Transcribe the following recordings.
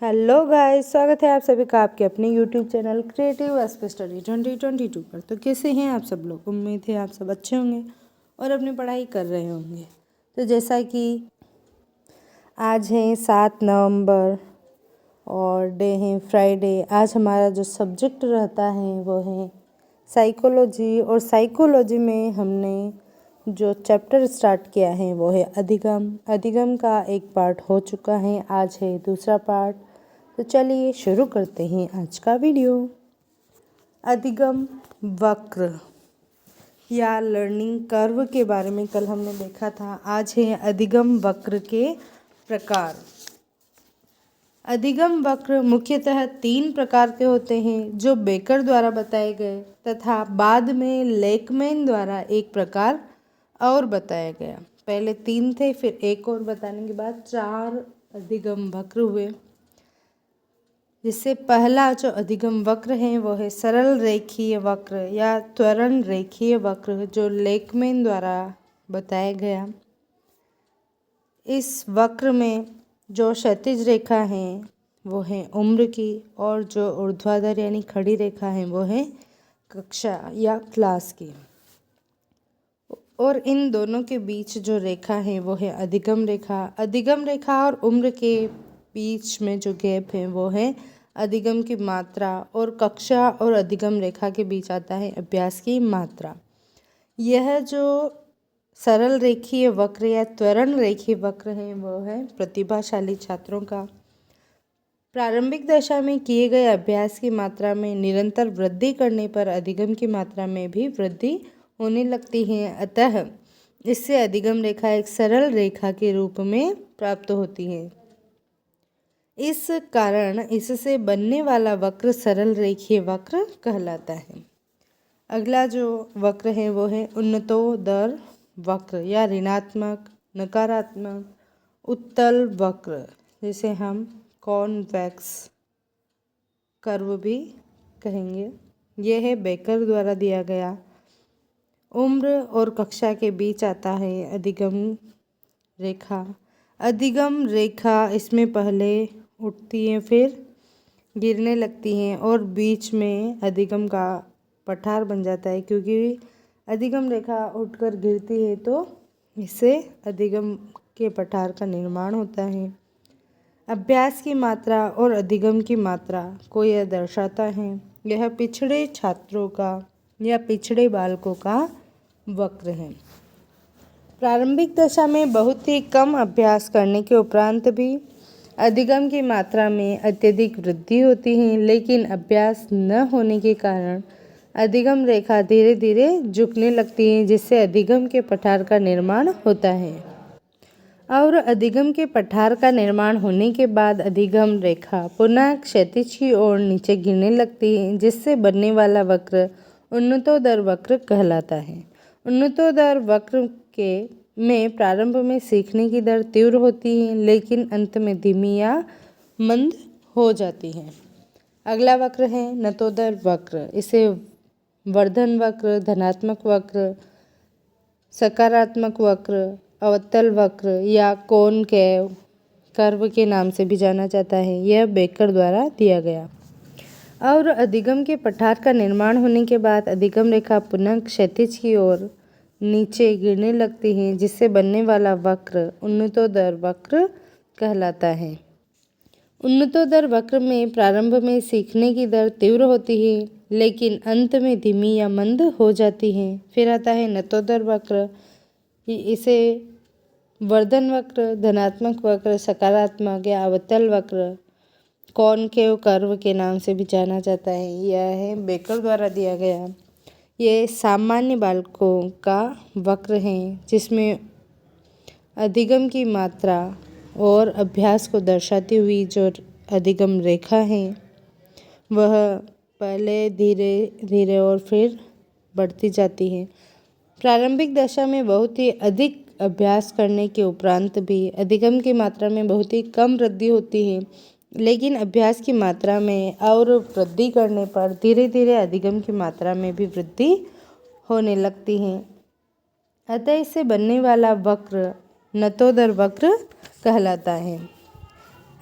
Hello guys, स्वागत है आप सभी का आपके अपने यूट्यूब चैनल क्रिएटिव एस्पे स्टडी 2022 पर। तो कैसे हैं आप सब लोग? उम्मीद है आप सब अच्छे होंगे और अपनी पढ़ाई कर रहे होंगे। तो जैसा कि आज है 7 नवंबर और डे है फ्राइडे। आज हमारा जो सब्जेक्ट रहता है वो है साइकोलॉजी, और साइकोलॉजी में हमने जो चैप्टर स्टार्ट किया है वो है अधिगम। अधिगम का एक पार्ट हो चुका है, आज है दूसरा पार्ट। तो चलिए शुरू करते हैं आज का वीडियो। अधिगम वक्र या लर्निंग कर्व के बारे में कल हमने देखा था। आज है अधिगम वक्र के प्रकार। अधिगम वक्र मुख्यतः 3 प्रकार के होते हैं जो बेकर द्वारा बताए गए तथा बाद में लेकमैन द्वारा एक प्रकार और बताया गया। पहले 3 थे, फिर एक और बताने के बाद 4 अधिगम वक्र हुए। जिससे पहला जो अधिगम वक्र है वो है सरल रेखीय वक्र या त्वरण रेखीय वक्र, जो लेकमैन द्वारा बताया गया। इस वक्र में जो क्षैतिज रेखा है वो है उम्र की, और जो ऊर्ध्वाधर यानी खड़ी रेखा है वो है कक्षा या क्लास की, और इन दोनों के बीच जो रेखा है वो है अधिगम रेखा। अधिगम रेखा और उम्र के बीच में जो गैप है वो है अधिगम की मात्रा, और कक्षा और अधिगम रेखा के बीच आता है अभ्यास की मात्रा। यह जो सरल रेखीय वक्र या त्वरण रेखीय वक्र है वो है प्रतिभाशाली छात्रों का। प्रारंभिक दशा में किए गए अभ्यास की मात्रा में निरंतर वृद्धि करने पर अधिगम की मात्रा में भी वृद्धि होने लगती है। अतः इससे अधिगम रेखा एक सरल रेखा के रूप में प्राप्त होती है। इस कारण इससे बनने वाला वक्र सरल रेखीय वक्र कहलाता है। अगला जो वक्र है वो है उन्नतोदर वक्र या ऋणात्मक, नकारात्मक, उत्तल वक्र, जिसे हम कॉन्वेक्स कर्व भी कहेंगे। यह है बेकर द्वारा दिया गया। उम्र और कक्षा के बीच आता है अधिगम रेखा। अधिगम रेखा इसमें पहले उठती हैं, फिर गिरने लगती हैं और बीच में अधिगम का पठार बन जाता है। क्योंकि अधिगम रेखा उठकर गिरती है तो इससे अधिगम के पठार का निर्माण होता है। अभ्यास की मात्रा और अधिगम की मात्रा को यह दर्शाता है। यह पिछड़े छात्रों का या पिछड़े बालकों का वक्र है। प्रारंभिक दशा में बहुत ही कम अभ्यास करने के उपरांत भी अधिगम की मात्रा में अत्यधिक वृद्धि होती है, लेकिन अभ्यास न होने के कारण अधिगम रेखा धीरे धीरे झुकने लगती है, जिससे अधिगम के पठार का निर्माण होता है। और अधिगम के पठार का निर्माण होने के बाद अधिगम रेखा पुनः क्षैतिज की ओर नीचे गिरने लगती है, जिससे बनने वाला वक्र उन्नतोदर वक्र कहलाता है। उन्नतोदर वक्र के में प्रारंभ में सीखने की दर तीव्र होती है, लेकिन अंत में धीमी या मंद हो जाती है। अगला वक्र है नतोदर वक्र। इसे वर्धन वक्र, धनात्मक वक्र, सकारात्मक वक्र, अवतल वक्र या कॉनकेव कर्व के नाम से भी जाना जाता है। यह बेकर द्वारा दिया गया। और अधिगम के पठार का निर्माण होने के बाद अधिगम रेखा पुनः क्षैतिज की ओर नीचे गिरने लगती है, जिससे बनने वाला वक्र उन्नतोदर वक्र कहलाता है। उन्नतोदर वक्र में प्रारंभ में सीखने की दर तीव्र होती है, लेकिन अंत में धीमी या मंद हो जाती है। फिर आता है नतोदर वक्र। इसे वर्धन वक्र, धनात्मक वक्र, सकारात्मक या अवतल वक्र, कॉनकेव कर्व के नाम से भी जाना जाता है। यह है बेकर द्वारा दिया गया। ये सामान्य बालकों का वक्र है, जिसमें अधिगम की मात्रा और अभ्यास को दर्शाती हुई जो अधिगम रेखा है वह पहले धीरे धीरे और फिर बढ़ती जाती है। प्रारंभिक दशा में बहुत ही अधिक अभ्यास करने के उपरांत भी अधिगम की मात्रा में बहुत ही कम वृद्धि होती है, लेकिन अभ्यास की मात्रा में और वृद्धि करने पर धीरे धीरे अधिगम की मात्रा में भी वृद्धि होने लगती है। अतः इससे बनने वाला वक्र नतोदर वक्र कहलाता है।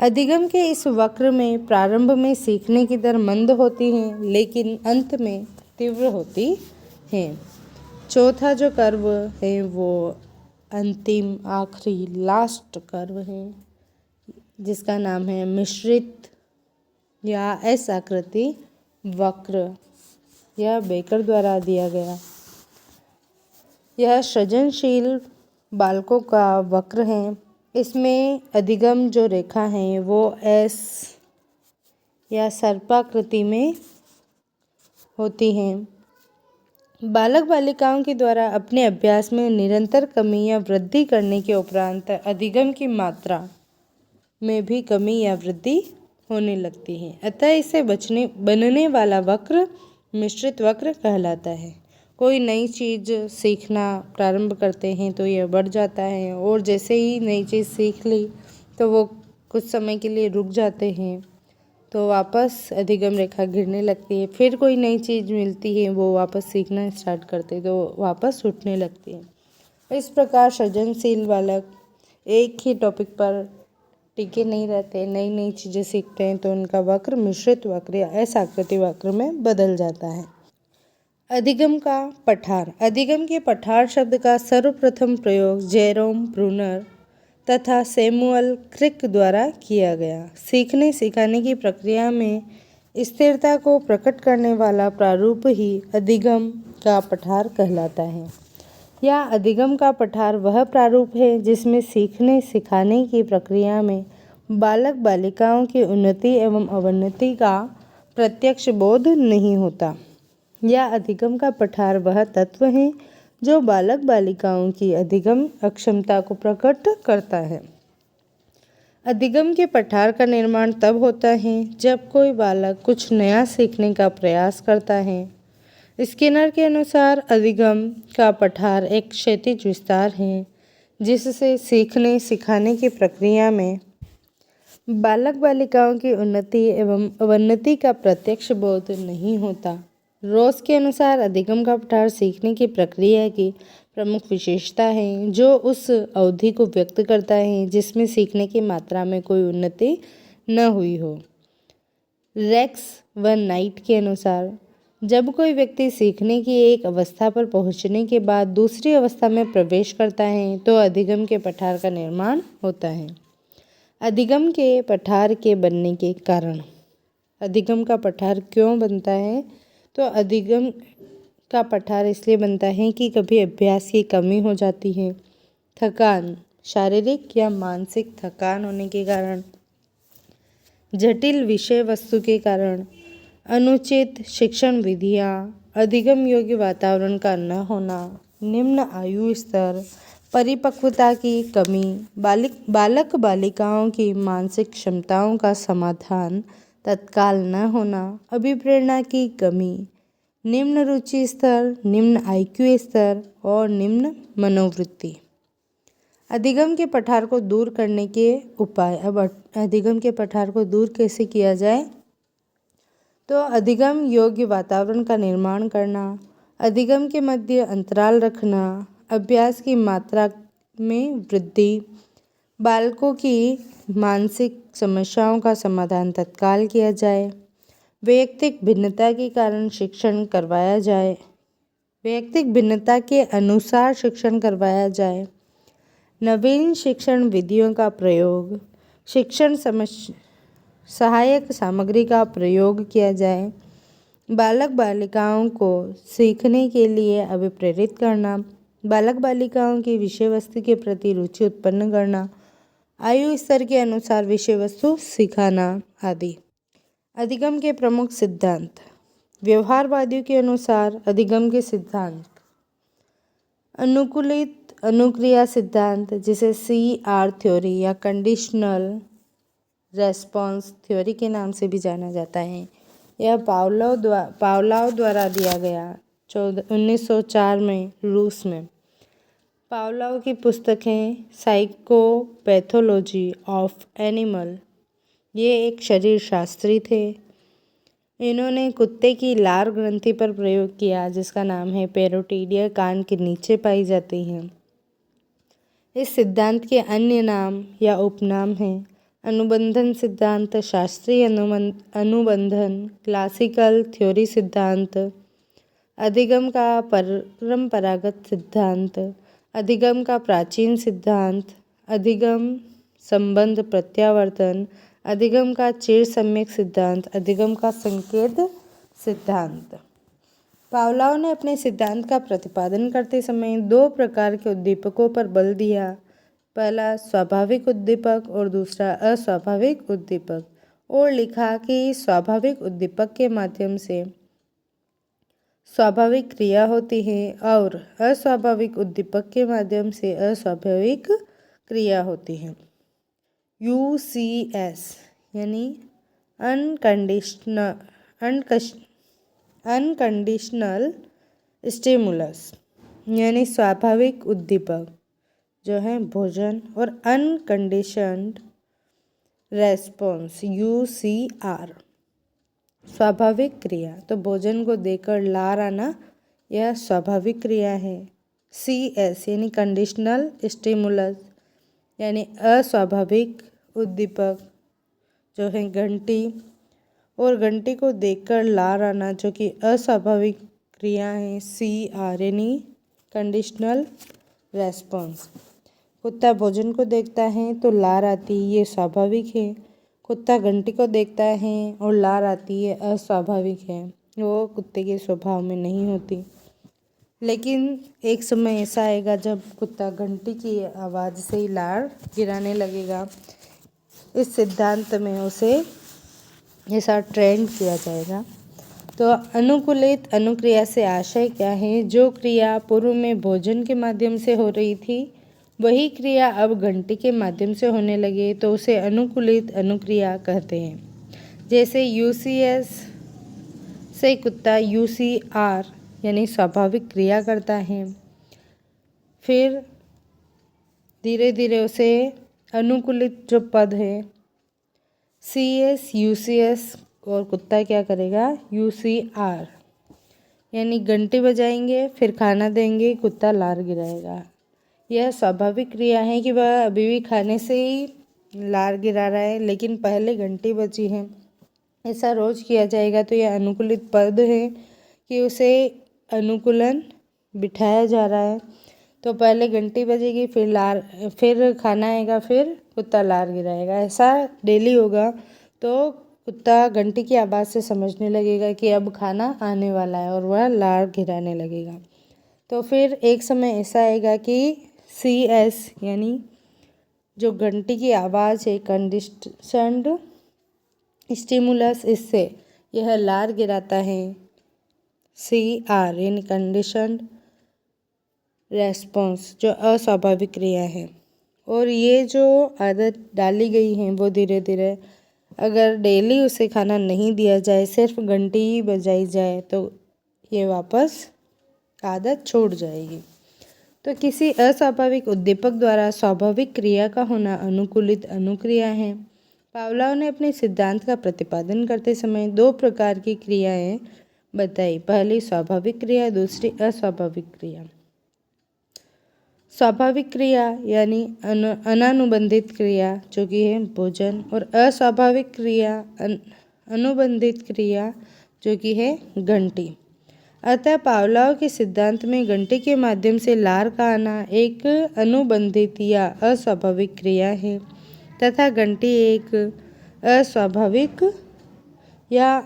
अधिगम के इस वक्र में प्रारंभ में सीखने की दर मंद होती है, लेकिन अंत में तीव्र होती है। चौथा जो कर्व है वो अंतिम आखिरी लास्ट कर्व है, जिसका नाम है मिश्रित या एस आकृति वक्र। यह बेकर द्वारा दिया गया। यह सृजनशील बालकों का वक्र है। इसमें अधिगम जो रेखा है वो एस या सर्पाकृति में होती है। बालक बालिकाओं के द्वारा अपने अभ्यास में निरंतर कमी या वृद्धि करने के उपरांत अधिगम की मात्रा में भी कमी या वृद्धि होने लगती है, अतः इसे बनने वाला वक्र मिश्रित वक्र कहलाता है। कोई नई चीज़ सीखना प्रारंभ करते हैं तो यह बढ़ जाता है, और जैसे ही नई चीज़ सीख ली तो वो कुछ समय के लिए रुक जाते हैं, तो वापस अधिगम रेखा गिरने लगती है। फिर कोई नई चीज़ मिलती है, वो वापस सीखना स्टार्ट करते हैं तो वापस उठने लगती है। इस प्रकार सृजनशील बालक एक ही टॉपिक पर टिके नहीं रहते, नई नई चीज़ें सीखते हैं, तो उनका वक्र मिश्रित वक्र या एस आकृति वक्र में बदल जाता है। अधिगम का पठार। अधिगम के पठार शब्द का सर्वप्रथम प्रयोग जेरोम ब्रूनर तथा सैमुअल क्रिक द्वारा किया गया। सीखने सिखाने की प्रक्रिया में स्थिरता को प्रकट करने वाला प्रारूप ही अधिगम का पठार कहलाता है। या अधिगम का पठार वह प्रारूप है जिसमें सीखने सिखाने की प्रक्रिया में बालक बालिकाओं की उन्नति एवं अवनति का प्रत्यक्ष बोध नहीं होता। या अधिगम का पठार वह तत्व है जो बालक बालिकाओं की अधिगम अक्षमता को प्रकट करता है। अधिगम के पठार का निर्माण तब होता है जब कोई बालक कुछ नया सीखने का प्रयास करता है। स्किनर के अनुसार अधिगम का पठार एक क्षैतिज विस्तार है जिससे सीखने सिखाने की प्रक्रिया में बालक बालिकाओं की उन्नति एवं अवनति का प्रत्यक्ष बोध नहीं होता। रोस के अनुसार अधिगम का पठार सीखने की प्रक्रिया की प्रमुख विशेषता है जो उस अवधि को व्यक्त करता है जिसमें सीखने की मात्रा में कोई उन्नति न हुई हो। रेक्स व नाइट के अनुसार जब कोई व्यक्ति सीखने की एक अवस्था पर पहुंचने के बाद दूसरी अवस्था में प्रवेश करता है तो अधिगम के पठार का निर्माण होता है। अधिगम के पठार के बनने के कारण। अधिगम का पठार क्यों बनता है? तो अधिगम का पठार इसलिए बनता है कि कभी अभ्यास की कमी हो जाती है, थकान, शारीरिक या मानसिक थकान होने के कारण, जटिल विषय वस्तु के कारण, अनुचित शिक्षण विधियाँ, अधिगम योग्य वातावरण का न होना, निम्न आयु स्तर, परिपक्वता की कमी, बालक बालिकाओं की मानसिक क्षमताओं का समाधान तत्काल न होना, अभिप्रेरणा की कमी, निम्न रुचि स्तर, निम्न आईक्यू स्तर और निम्न मनोवृत्ति। अधिगम के पठार को दूर करने के उपाय। अब अधिगम के पठार को दूर कैसे किया जाए? तो अधिगम योग्य वातावरण का निर्माण करना, अधिगम के मध्य अंतराल रखना, अभ्यास की मात्रा में वृद्धि, बालकों की मानसिक समस्याओं का समाधान तत्काल किया जाए, वैयक्तिक भिन्नता के कारण शिक्षण करवाया जाए, वैयक्तिक भिन्नता के अनुसार शिक्षण करवाया जाए, नवीन शिक्षण विधियों का प्रयोग, शिक्षण सहायक सामग्री का प्रयोग किया जाए, बालक बालिकाओं को सीखने के लिए अभिप्रेरित करना, बालक बालिकाओं की विषय वस्तु के प्रति रुचि उत्पन्न करना, आयु स्तर के अनुसार विषय वस्तु सिखाना आदि। अधिगम के प्रमुख सिद्धांत। व्यवहारवादियों के अनुसार अधिगम के सिद्धांत अनुकूलित अनुक्रिया सिद्धांत, जिसे CR थ्योरी या कंडीशनल रेस्पॉन्स थ्योरी के नाम से भी जाना जाता है, यह पावलोव द्वारा दिया गया 1904 में रूस में। पावलोव की पुस्तक है साइकोपैथोलॉजी ऑफ एनिमल। ये एक शरीर शास्त्री थे। इन्होंने कुत्ते की लार ग्रंथि पर प्रयोग किया जिसका नाम है पैरोटिडिया, कान के नीचे पाई जाती है। इस सिद्धांत के अन्य नाम या उपनाम हैं अनुबंधन सिद्धांत, शास्त्रीय अनुबंधन, क्लासिकल थ्योरी सिद्धांत, अधिगम का परंपरागत सिद्धांत, अधिगम का प्राचीन सिद्धांत, अधिगम संबंध प्रत्यावर्तन, अधिगम का चिर सम्यक सिद्धांत, अधिगम का संकेत सिद्धांत। पावलोव ने अपने सिद्धांत का प्रतिपादन करते समय दो प्रकार के उद्दीपकों पर बल दिया। पहला स्वाभाविक उद्दीपक और दूसरा अस्वाभाविक उद्दीपक, और लिखा कि स्वाभाविक उद्दीपक के माध्यम से स्वाभाविक क्रिया होती है और अस्वाभाविक उद्दीपक के माध्यम से अस्वाभाविक क्रिया होती है। UCS यानी अनकंडीशनल स्टिमुलस यानी स्वाभाविक उद्दीपक जो है भोजन, और अनकंडीशनड रेस्पॉन्स UCR स्वाभाविक क्रिया। तो भोजन को देकर लार आना यह स्वाभाविक क्रिया है। CS यानी कंडीशनल स्टिमुलस यानी अस्वाभाविक उद्दीपक जो है घंटी, और घंटी को देखकर लार आना जो कि अस्वाभाविक क्रिया है CR यानी कंडीशनल रेस्पॉन्स। कुत्ता भोजन को देखता है तो लार आती, ये स्वाभाविक है। कुत्ता घंटी को देखता है और लार आती है, अस्वाभाविक है, वो कुत्ते के स्वभाव में नहीं होती। लेकिन एक समय ऐसा आएगा जब कुत्ता घंटी की आवाज़ से ही लार गिराने लगेगा। इस सिद्धांत में उसे ऐसा ट्रेंड किया जाएगा। तो अनुकूलित अनुक्रिया से आशय क्या है? जो क्रिया पूर्व में भोजन के माध्यम से हो रही थी वही क्रिया अब घंटी के माध्यम से होने लगे तो उसे अनुकूलित अनुक्रिया कहते हैं। जैसे UCS से कुत्ता UCR यानी स्वाभाविक क्रिया करता है, फिर धीरे धीरे उसे अनुकूलित जो पद है CS UCS और कुत्ता क्या करेगा UCR यानी घंटी बजाएंगे, फिर खाना देंगे, कुत्ता लार गिराएगा। यह स्वाभाविक क्रिया है कि वह अभी भी खाने से ही लार गिरा रहा है, लेकिन पहले घंटी बजी है। ऐसा रोज किया जाएगा तो यह अनुकूलित पद है कि उसे अनुकूलन बिठाया जा रहा है। तो पहले घंटी बजेगी, फिर खाना आएगा, फिर कुत्ता लार गिराएगा। ऐसा डेली होगा तो कुत्ता घंटी की आवाज़ से समझने लगेगा कि अब खाना आने वाला है और वह लार गिराने लगेगा। तो फिर एक समय ऐसा आएगा कि CS यानी जो घंटी की आवाज़ है कंडीशनड स्टिमुलस, इससे यह लार गिराता है CR यानी कंडीशनड रेस्पॉन्स जो अस्वाभाविक क्रिया है। और ये जो आदत डाली गई है वो धीरे धीरे अगर डेली उसे खाना नहीं दिया जाए, सिर्फ घंटी ही बजाई जाए तो ये वापस आदत छोड़ जाएगी। तो किसी अस्वाभाविक उद्दीपक द्वारा स्वाभाविक क्रिया का होना अनुकूलित अनुक्रिया है। पावलोव ने अपने सिद्धांत का प्रतिपादन करते समय दो प्रकार की क्रियाएं बताई। पहली स्वाभाविक क्रिया, दूसरी अस्वाभाविक क्रिया। स्वाभाविक क्रिया यानी अनानुबंधित क्रिया जो कि है भोजन, और अस्वाभाविक क्रिया अनुबंधित क्रिया जो कि है घंटी। अतः पावलोव के सिद्धांत में घंटी के माध्यम से लार का आना एक अनुबंधित या अस्वाभाविक क्रिया है तथा घंटी एक अस्वाभाविक या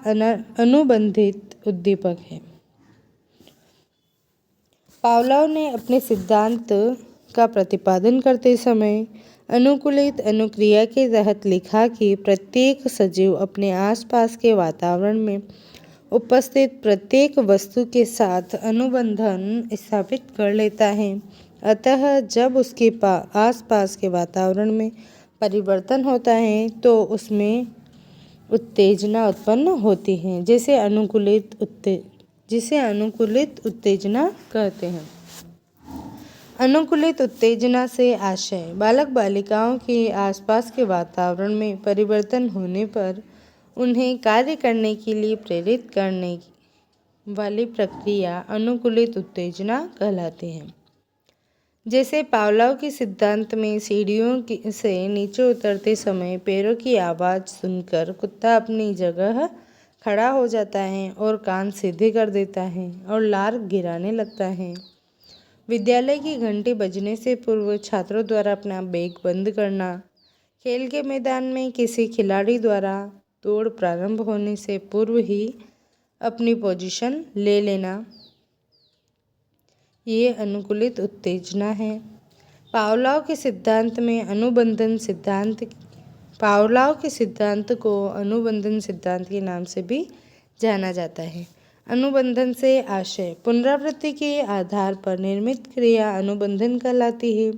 अनुबंधित उद्दीपक है। पावलोव ने अपने सिद्धांत का प्रतिपादन करते समय अनुकूलित अनुक्रिया के तहत लिखा कि प्रत्येक सजीव अपने आसपास के वातावरण में उपस्थित प्रत्येक वस्तु के साथ अनुबंधन स्थापित कर लेता है। अतः जब उसके आसपास के वातावरण में परिवर्तन होता है तो उसमें उत्तेजना उत्पन्न होती है, जिसे अनुकूलित उत्तेजना कहते हैं। अनुकूलित उत्तेजना से आशय बालक बालिकाओं के आसपास के वातावरण में परिवर्तन होने पर उन्हें कार्य करने के लिए प्रेरित करने वाली प्रक्रिया अनुकूलित उत्तेजना कहलाती है। जैसे पावलोव के सिद्धांत में सीढ़ियों से नीचे उतरते समय पैरों की आवाज़ सुनकर कुत्ता अपनी जगह खड़ा हो जाता है और कान सीधे कर देता है और लार गिराने लगता है। विद्यालय की घंटी बजने से पूर्व छात्रों द्वारा अपना बैग बंद करना, खेल के मैदान में किसी खिलाड़ी द्वारा दौड़ प्रारंभ होने से पूर्व ही अपनी पोजीशन ले लेना, ये अनुकूलित उत्तेजना है। पावलोव के सिद्धांत में पावलोव के सिद्धांत को अनुबंधन सिद्धांत के नाम से भी जाना जाता है। अनुबंधन से आशय पुनरावृत्ति के आधार पर निर्मित क्रिया अनुबंधन कहलाती है।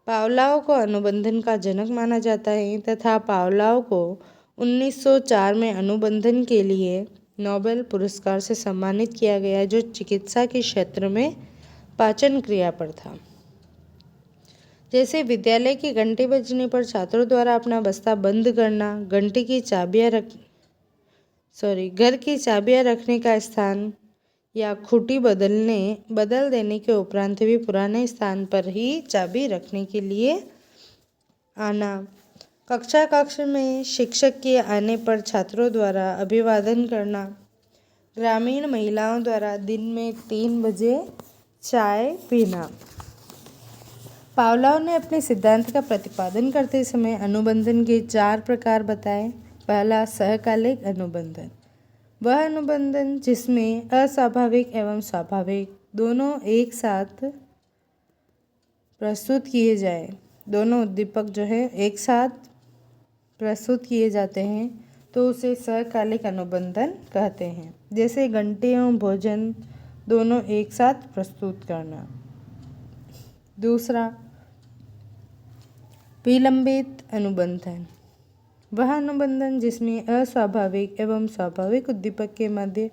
पावलोव को अनुबंधन का जनक माना जाता है तथा पावलोव को 1904 में अनुबंधन के लिए नोबेल पुरस्कार से सम्मानित किया गया, जो चिकित्सा के क्षेत्र में पाचन क्रिया पर था। जैसे विद्यालय की घंटी बजने पर छात्रों द्वारा अपना बस्ता बंद करना, घर की चाबियां रखने का स्थान या खूंटी बदल देने के उपरांत भी पुराने स्थान पर ही चाबी रखने के लिए आना, कक्ष में शिक्षक के आने पर छात्रों द्वारा अभिवादन करना, ग्रामीण महिलाओं द्वारा दिन में 3 बजे चाय पीना। पावलोव ने अपने सिद्धांत का प्रतिपादन करते समय अनुबंधन के 4 प्रकार बताए। पहला, सहकालिक अनुबंधन। वह अनुबंधन जिसमें अस्वाभाविक एवं स्वाभाविक दोनों एक साथ प्रस्तुत किए जाए, दोनों उद्दीपक जो है एक साथ प्रस्तुत किए जाते हैं तो उसे सहकालिक अनुबंधन कहते हैं। जैसे घंटी एवं भोजन दोनों एक साथ प्रस्तुत करना। दूसरा, विलंबित अनुबंधन। वह अनुबंधन जिसमें अस्वाभाविक एवं स्वाभाविक उद्दीपक के मध्य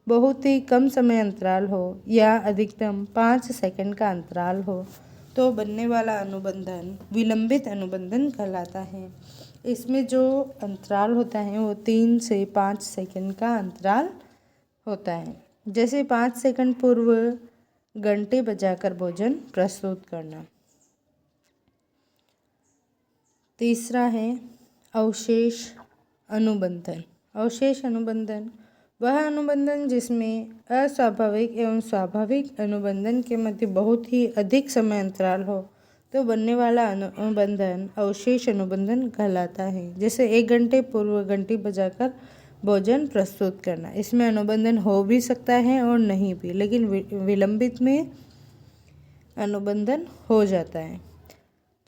बहुत ही कम समय अंतराल हो या अधिकतम 5 सेकंड का अंतराल हो तो बनने वाला अनुबंधन विलंबित अनुबंधन कहलाता है। इसमें जो अंतराल होता है वो 3 से 5 सेकंड का अंतराल होता है। जैसे 5 सेकंड पूर्व घंटे बजाकर भोजन प्रस्तुत करना। तीसरा है अवशेष अनुबंधन। अवशेष अनुबंधन वह अनुबंधन जिसमें अस्वाभाविक एवं स्वाभाविक अनुबंधन के मध्य बहुत ही अधिक समय अंतराल हो तो बनने वाला अनुबंधन अवशेष अनुबंधन कहलाता है। जैसे 1 घंटे पूर्व घंटी बजाकर भोजन प्रस्तुत करना, इसमें अनुबंधन हो भी सकता है और नहीं भी, लेकिन विलंबित में अनुबंधन हो जाता है।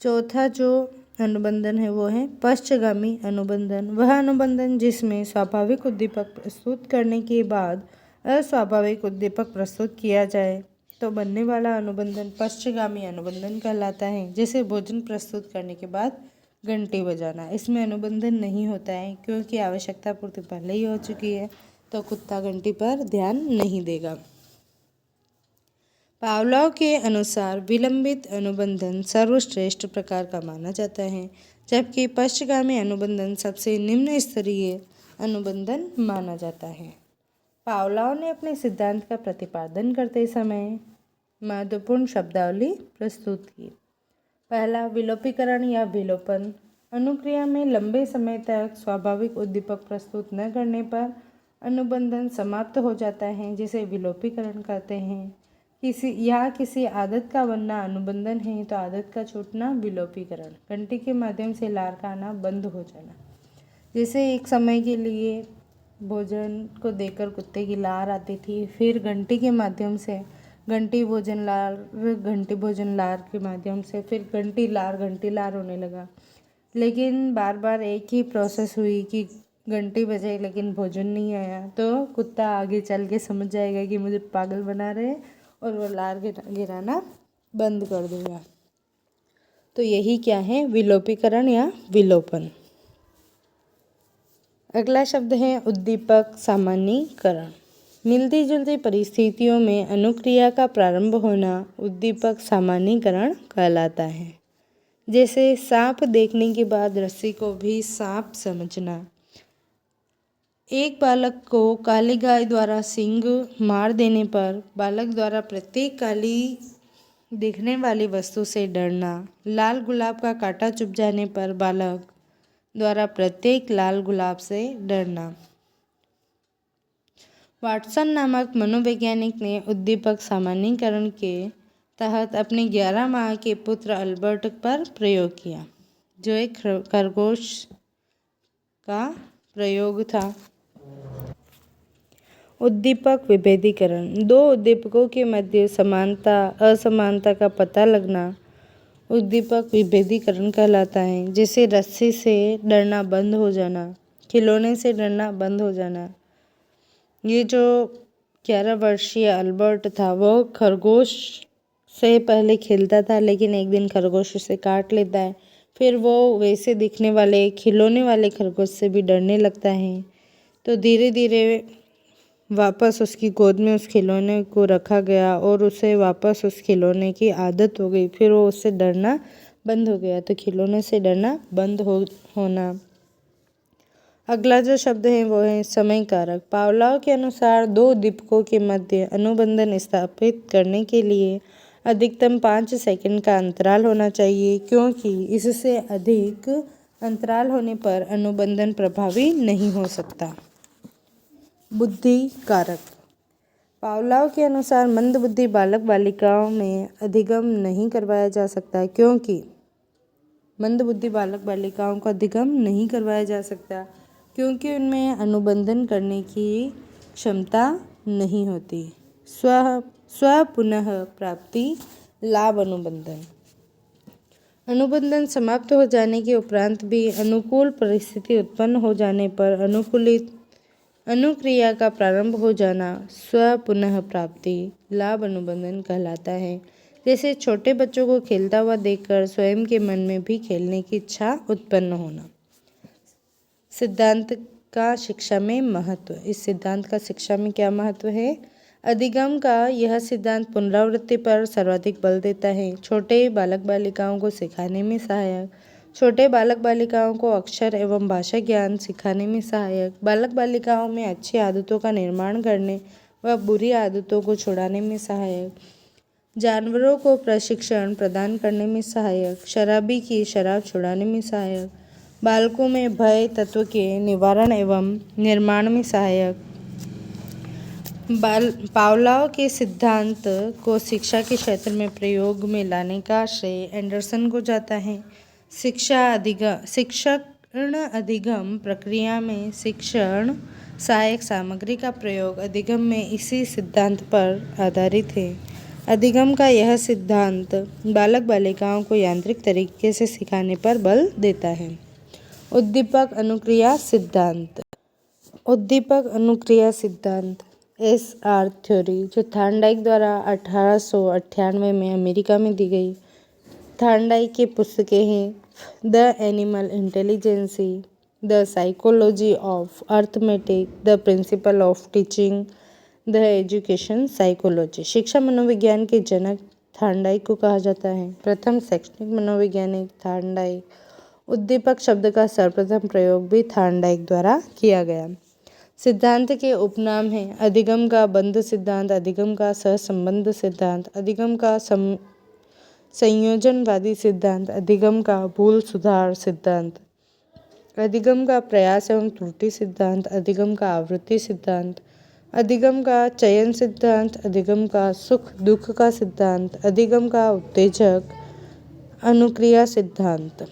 चौथा जो अनुबंधन है वो है पश्चगामी अनुबंधन। वह अनुबंधन जिसमें स्वाभाविक उद्दीपक प्रस्तुत करने के बाद अस्वाभाविक उद्दीपक प्रस्तुत किया जाए तो बनने वाला अनुबंधन पश्चगामी अनुबंधन कहलाता है। जैसे भोजन प्रस्तुत करने के बाद घंटी बजाना, इसमें अनुबंधन नहीं होता है क्योंकि आवश्यकता पूर्ति पहले ही हो चुकी है तो कुत्ता घंटी पर ध्यान नहीं देगा। पावलोव के अनुसार विलंबित अनुबंधन सर्वश्रेष्ठ प्रकार का माना जाता है, जबकि पश्चगामी अनुबंधन सबसे निम्न स्तरीय अनुबंधन माना जाता है। पावलोव ने अपने सिद्धांत का प्रतिपादन करते समय महत्वपूर्ण शब्दावली प्रस्तुत की। पहला, विलोपीकरण या विलोपन। अनुक्रिया में लंबे समय तक स्वाभाविक उद्दीपक प्रस्तुत न करने पर अनुबंधन समाप्त हो जाता है, जिसे विलोपीकरण कहते हैं। किसी आदत का बनना अनुबंधन है तो आदत का छूटना विलोपीकरण। घंटी के माध्यम से लार का आना बंद हो जाना, जैसे एक समय के लिए भोजन को देकर कुत्ते की लार आती थी, फिर घंटी के माध्यम से घंटी भोजन लार के माध्यम से फिर घंटी लार होने लगा। लेकिन बार बार एक ही प्रोसेस हुई कि घंटी बजाई लेकिन भोजन नहीं आया तो कुत्ता आगे चल के समझ जाएगा कि मुझे पागल बना रहे और वो लार गिराना बंद कर देगा। तो यही क्या है, विलोपीकरण या विलोपन। अगला शब्द है उद्दीपक सामान्यीकरण। मिलती जुलती परिस्थितियों में अनुक्रिया का प्रारंभ होना उद्दीपक सामान्यीकरण कहलाता है। जैसे सांप देखने के बाद रस्सी को भी सांप समझना। एक बालक को काली गाय द्वारा सींग मार देने पर बालक द्वारा प्रत्येक काली दिखने वाली वस्तु से डरना। लाल गुलाब का कांटा चुभ जाने पर बालक द्वारा प्रत्येक लाल गुलाब से डरना। वाटसन नामक मनोवैज्ञानिक ने उद्दीपक सामान्यीकरण के तहत अपने 11 माह के पुत्र अल्बर्ट पर प्रयोग किया, जो एक खरगोश का प्रयोग था। उद्दीपक विभेदीकरण। दो उद्दीपकों के मध्य समानता असमानता का पता लगना उद्दीपक विभेदीकरण कहलाता है। जैसे रस्सी से डरना बंद हो जाना, खिलौने से डरना बंद हो जाना। ये जो 11 वर्षीय अल्बर्ट था वो खरगोश से पहले खेलता था, लेकिन एक दिन खरगोश उसे काट लेता है। फिर वो वैसे दिखने वाले खिलौने वाले खरगोश से भी डरने लगता है। तो धीरे धीरे वापस उसकी गोद में उस खिलौने को रखा गया और उसे वापस उस खिलौने की आदत हो गई। फिर वो उससे डरना बंद हो गया। तो खिलौने से डरना बंद होना। अगला जो शब्द है वो है समय कारक। पावलोव के अनुसार दो उद्दीपकों के मध्य अनुबंधन स्थापित करने के लिए अधिकतम 5 सेकंड का अंतराल होना चाहिए, क्योंकि इससे अधिक अंतराल होने पर अनुबंधन प्रभावी नहीं हो सकता। बुद्धि कारक। पावलोव के अनुसार मंदबुद्धि बालक बालिकाओं में अधिगम नहीं करवाया जा सकता, क्योंकि मंदबुद्धि बालक बालिकाओं को अधिगम नहीं करवाया जा सकता क्योंकि उनमें अनुबंधन करने की क्षमता नहीं होती। स्व पुनः प्राप्ति लाभ अनुबंधन। अनुबंधन समाप्त हो जाने के उपरांत भी अनुकूल परिस्थिति उत्पन्न हो जाने पर अनुक्रिया का प्रारंभ हो जाना स्व पुनः प्राप्ति लाभ अनुबंधन कहलाता है। जैसे छोटे बच्चों को खेलता हुआ देखकर स्वयं के मन में भी खेलने की इच्छा उत्पन्न होना। सिद्धांत का शिक्षा में महत्व। इस सिद्धांत का शिक्षा में क्या महत्व है? अधिगम का यह सिद्धांत पुनरावृत्ति पर सर्वाधिक बल देता है। छोटे बालक बालिकाओं को सिखाने में सहायक। छोटे बालक बालिकाओं को अक्षर एवं भाषा ज्ञान सिखाने में सहायक। बालक बालिकाओं में अच्छी आदतों का निर्माण करने व बुरी आदतों को छुड़ाने में सहायक। जानवरों को प्रशिक्षण प्रदान करने में सहायक। शराबी की शराब छुड़ाने में सहायक। बालकों में भय तत्व के निवारण एवं निर्माण में सहायक। पावलोव के सिद्धांत को शिक्षा के क्षेत्र में प्रयोग में लाने का श्रेय एंडरसन को जाता है। शिक्षण अधिगम प्रक्रिया में शिक्षण सहायक सामग्री का प्रयोग अधिगम में इसी सिद्धांत पर आधारित है। अधिगम का यह सिद्धांत बालक बालिकाओं को यांत्रिक तरीके से सिखाने पर बल देता है। उद्दीपक अनुक्रिया सिद्धांत। उद्दीपक अनुक्रिया सिद्धांत SR थ्योरी, जो थॉर्नडाइक द्वारा 1898 में अमेरिका में दी गई। थॉर्नडाइक की पुस्तकें हैं the animal intelligence, the psychology of arithmetic, the principle of teaching, the education psychology. शिक्षा मनोविज्ञान के जनक थॉर्नडाइक को कहा जाता है। प्रथम शैक्षणिक मनोवैज्ञानिक थॉर्नडाइक। उद्दीपक शब्द का सर्वप्रथम प्रयोग भी थॉर्नडाइक द्वारा किया गया। सिद्धांत के उपनाम हैं अधिगम का बंध सिद्धांत, अधिगम का सहसंबंध सिद्धांत, अधिगम का संयोजनवादी सिद्धांत, अधिगम का भूल सुधार सिद्धांत, अधिगम का प्रयास एवं त्रुटि सिद्धांत, अधिगम का आवृत्ति सिद्धांत, अधिगम का चयन सिद्धांत, अधिगम का सुख दुख का सिद्धांत, अधिगम का उत्तेजक अनुक्रिया सिद्धांत।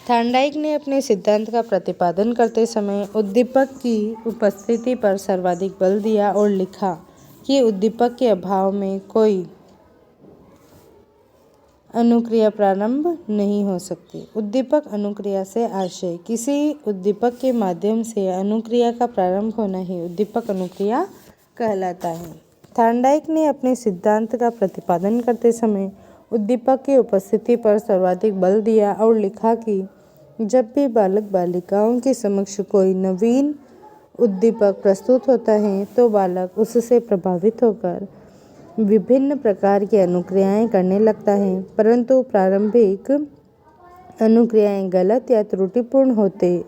थॉर्नडाइक ने अपने सिद्धांत का प्रतिपादन करते समय उद्दीपक की उपस्थिति पर सर्वाधिक बल दिया और लिखा कि उद्दीपक के अभाव में कोई अनुक्रिया प्रारंभ नहीं हो सकती। उद्दीपक अनुक्रिया से आशय किसी उद्दीपक के माध्यम से अनुक्रिया का प्रारंभ होना ही उद्दीपक अनुक्रिया कहलाता है। थॉर्नडाइक ने अपने सिद्धांत का प्रतिपादन करते समय उद्दीपक की उपस्थिति पर सर्वाधिक बल दिया और लिखा कि जब भी बालक बालिकाओं के समक्ष कोई नवीन उद्दीपक प्रस्तुत होता है तो बालक उससे प्रभावित होकर विभिन्न प्रकार की अनुक्रियाएं करने लगता है, परंतु प्रारंभिक अनुक्रियाएं गलत या त्रुटिपूर्ण होते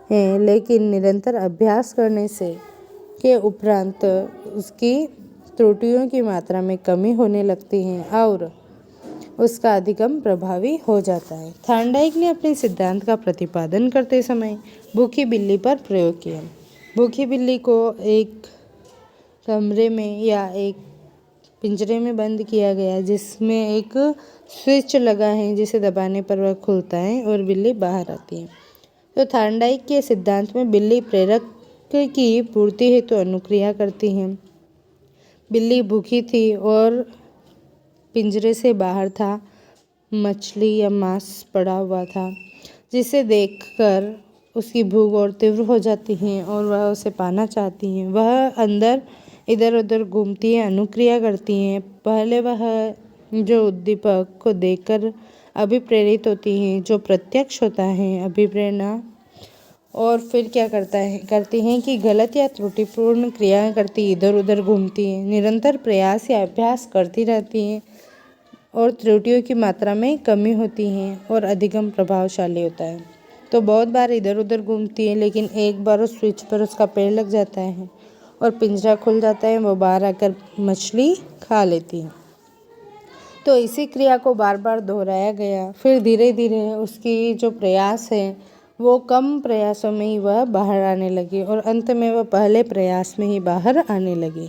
हैं, लेकिन निरंतर अभ्यास करने से के उपरांत उसकी त्रुटियों की मात्रा में कमी होने लगती है और उसका अधिगम प्रभावी हो जाता है। थॉर्नडाइक ने अपने सिद्धांत का प्रतिपादन करते समय भूखी बिल्ली पर प्रयोग किया। भूखी बिल्ली को एक कमरे में या एक पिंजरे में बंद किया गया जिसमें एक स्विच लगा है जिसे दबाने पर वह खुलता है और बिल्ली बाहर आती है। तो थॉर्नडाइक के सिद्धांत में बिल्ली प्रेरक की पूर्ति हेतु अनुक्रिया करती है। बिल्ली भूखी थी और पिंजरे से बाहर था, मछली या मांस पड़ा हुआ था, जिसे देखकर उसकी भूख और तीव्र हो जाती है और वह उसे पाना चाहती है। वह अंदर इधर उधर घूमती है, अनुक्रिया करती हैं। पहले वह जो उद्दीपक को देखकर अभिप्रेरित होती हैं, जो प्रत्यक्ष होता है अभिप्रेरणा, और फिर क्या करती हैं कि गलत या त्रुटिपूर्ण क्रिया करती, इधर उधर घूमती हैं, निरंतर प्रयास या अभ्यास करती रहती हैं और त्रुटियों की मात्रा में कमी होती है और अधिगम प्रभावशाली होता है। तो बहुत बार इधर उधर घूमती है, लेकिन एक बार उस स्विच पर उसका पैर लग जाता है और पिंजरा खुल जाता है, वो बाहर आकर मछली खा लेती है। तो इसी क्रिया को बार बार दोहराया गया। फिर धीरे धीरे उसकी जो प्रयास है वो कम प्रयासों में ही वह बाहर आने लगी और अंत में वह पहले प्रयास में ही बाहर आने लगी।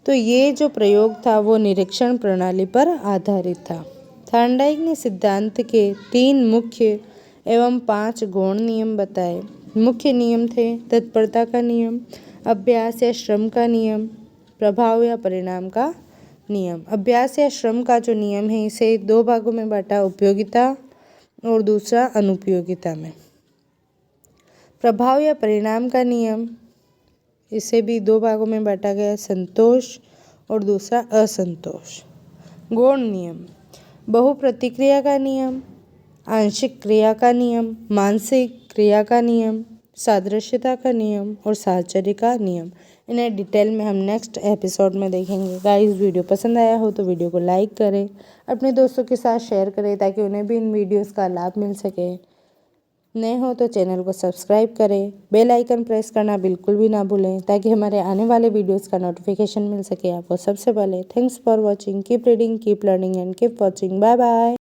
तो ये जो प्रयोग था वो निरीक्षण प्रणाली पर आधारित था। थॉर्नडाइक ने सिद्धांत के 3 मुख्य एवं 5 गौण नियम बताए। मुख्य नियम थे तत्परता का नियम, अभ्यास या श्रम का नियम, प्रभाव या परिणाम का नियम। अभ्यास या श्रम का जो नियम है इसे 2 भागों में बांटा, उपयोगिता और दूसरा अनुपयोगिता में। प्रभाव या परिणाम का नियम, इसे भी 2 भागों में बांटा गया, संतोष और दूसरा असंतोष। गौण नियम, बहुप्रतिक्रिया का नियम, आंशिक क्रिया का नियम, मानसिक क्रिया का नियम, सादृश्यता का नियम और साहचर्य का नियम। इन्हें डिटेल में हम नेक्स्ट एपिसोड में देखेंगे। गाइस, वीडियो पसंद आया हो तो वीडियो को लाइक करें, अपने दोस्तों के साथ शेयर करें ताकि उन्हें भी इन वीडियोस का लाभ मिल सके। नए हो तो चैनल को सब्सक्राइब करें, बेल आइकन प्रेस करना बिल्कुल भी ना भूलें ताकि हमारे आने वाले वीडियोस का नोटिफिकेशन मिल सके आपको सबसे पहले। Thanks for watching, keep reading, keep learning and keep watching. Bye bye.